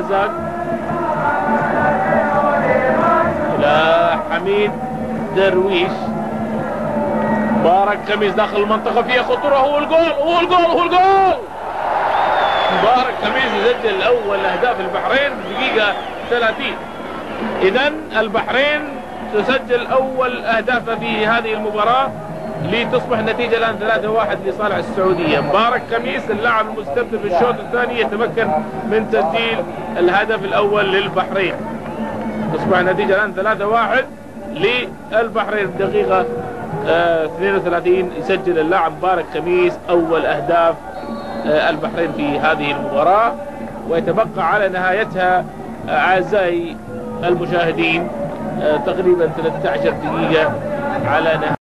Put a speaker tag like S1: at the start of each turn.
S1: الرزاق إلى حميد درويش. مبارك خميس داخل المنطقة فيها خطورة. هو الجول. مبارك خميس يسجل أول أهداف البحرين بدقيقة 30. إذن البحرين تسجل أول أهدافها في هذه المباراة لتصبح النتيجة الآن 3-1 لصالح السعودية. مبارك خميس اللاعب المستبدل في الشوط الثاني يتمكن من تسجيل الهدف الأول للبحرين. تصبح النتيجة الآن 3-1 للبحرين. دقيقة 32 يسجل اللاعب مبارك خميس أول أهداف البحرين في هذه المباراة، ويتبقى على نهايتها أعزائي المشاهدين تقريبا 13 دقيقة على نهاية